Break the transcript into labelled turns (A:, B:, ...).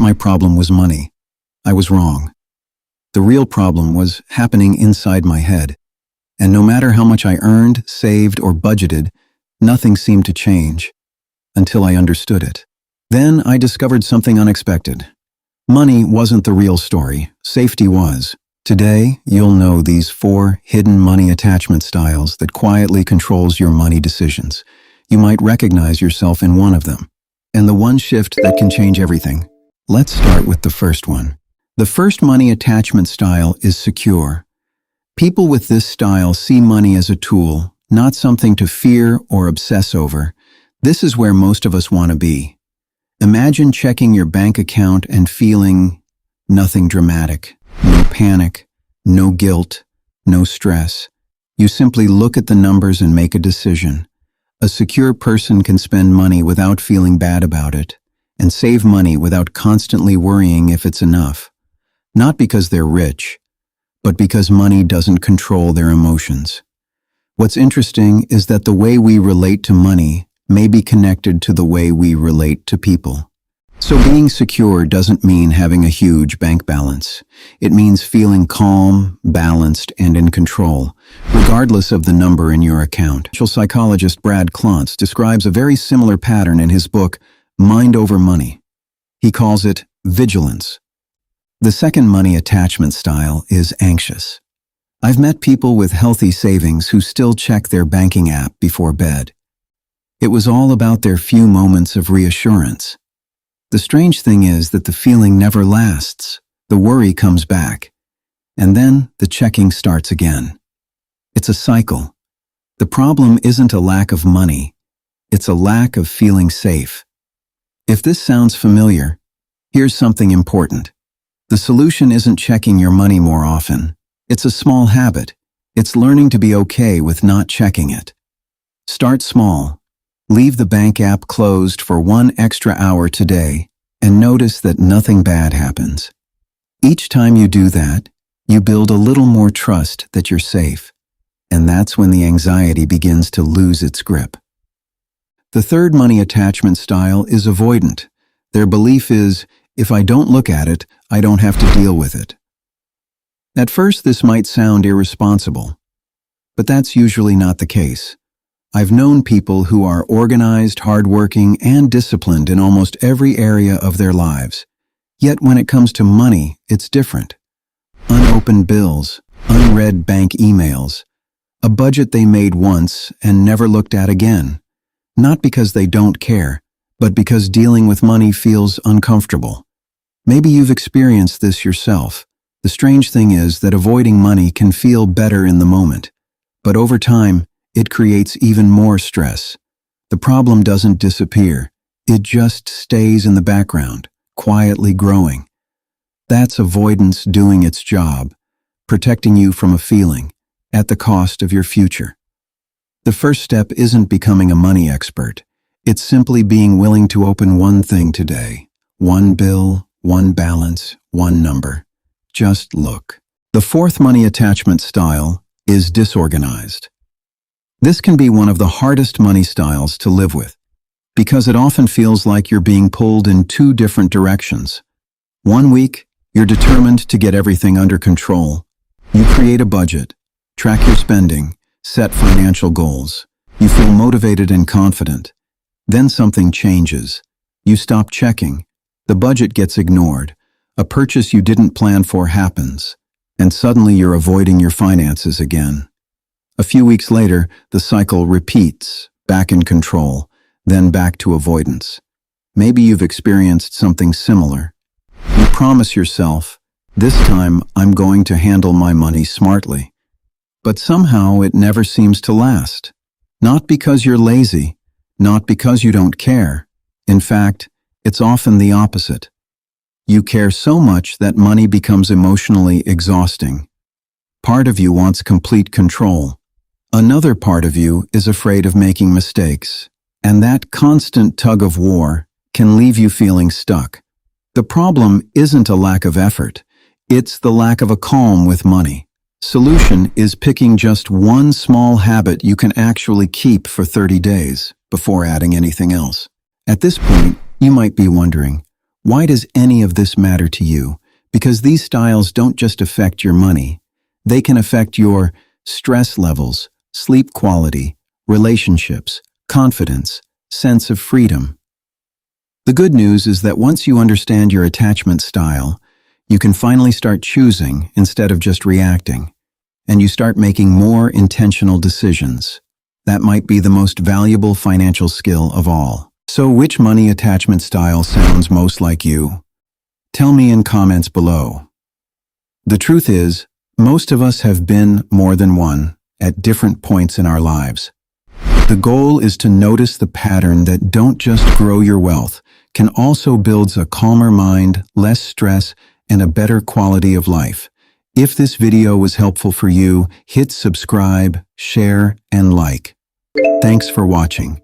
A: my problem was money. I was wrong. The real problem was happening inside my head. And no matter how much I earned, saved, or budgeted, nothing seemed to change until I understood it. Then I discovered something unexpected. Money wasn't the real story. Safety was. Today, you'll know these 4 hidden money attachment styles that quietly controls your money decisions. You might recognize yourself in one of them. And the one shift that can change everything. Let's start with the first one. The first money attachment style is secure. People with this style see money as a tool, not something to fear or obsess over. This is where most of us want to be. Imagine checking your bank account and feeling nothing dramatic, no panic, no guilt, no stress. You simply look at the numbers and make a decision. A secure person can spend money without feeling bad about it, and save money without constantly worrying if it's enough. Not because they're rich, but because money doesn't control their emotions. What's interesting is that the way we relate to money may be connected to the way we relate to people. So being secure doesn't mean having a huge bank balance. It means feeling calm, balanced, and in control, regardless of the number in your account. Social psychologist Brad Klontz describes a very similar pattern in his book, Mind Over Money. He calls it vigilance. The second money attachment style is anxious. I've met people with healthy savings who still check their banking app before bed. It was all about their few moments of reassurance. The strange thing is that the feeling never lasts. The worry comes back. And then the checking starts again. It's a cycle. The problem isn't a lack of money. It's a lack of feeling safe. If this sounds familiar, here's something important. The solution isn't checking your money more often. It's a small habit. It's learning to be okay with not checking it. Start small. Leave the bank app closed for 1 extra hour today and notice that nothing bad happens. Each time you do that, you build a little more trust that you're safe, and that's when the anxiety begins to lose its grip. The third money attachment style is avoidant. Their belief is, if I don't look at it, I don't have to deal with it. At first, this might sound irresponsible, but that's usually not the case. I've known people who are organized, hardworking, and disciplined in almost every area of their lives. Yet when it comes to money, it's different. Unopened bills, unread bank emails, a budget they made once and never looked at again. Not because they don't care, but because dealing with money feels uncomfortable. Maybe you've experienced this yourself. The strange thing is that avoiding money can feel better in the moment, but over time, it creates even more stress. The problem doesn't disappear. It just stays in the background, quietly growing. That's avoidance doing its job, protecting you from a feeling, at the cost of your future. The first step isn't becoming a money expert. It's simply being willing to open one thing today. One bill, one balance, one number. Just look. The fourth money attachment style is disorganized. This can be one of the hardest money styles to live with, because it often feels like you're being pulled in 2 different directions. One week, you're determined to get everything under control. You create a budget, track your spending, set financial goals. You feel motivated and confident. Then something changes. You stop checking. The budget gets ignored. A purchase you didn't plan for happens, and suddenly you're avoiding your finances again. A few weeks later, the cycle repeats, back in control, then back to avoidance. Maybe you've experienced something similar. You promise yourself, this time I'm going to handle my money smartly. But somehow it never seems to last. Not because you're lazy, not because you don't care. In fact, it's often the opposite. You care so much that money becomes emotionally exhausting. Part of you wants complete control. Another part of you is afraid of making mistakes, and that constant tug of war can leave you feeling stuck. The problem isn't a lack of effort, it's the lack of a calm with money. Solution is picking just one small habit you can actually keep for 30 days before adding anything else. At this point, you might be wondering, Why does any of this matter to you? Because these styles don't just affect your money. They can affect your stress levels, sleep quality, relationships, confidence, sense of freedom. The good news is that once you understand your attachment style, you can finally start choosing instead of just reacting, and you start making more intentional decisions. That might be the most valuable financial skill of all. So which money attachment style sounds most like you? Tell me in comments below. The truth is, most of us have been more than one at different points in our lives. The goal is to notice the pattern that don't just grow your wealth, can also build a calmer mind, less stress, and a better quality of life. If this video was helpful for you, hit subscribe, share, and like. Thanks for watching.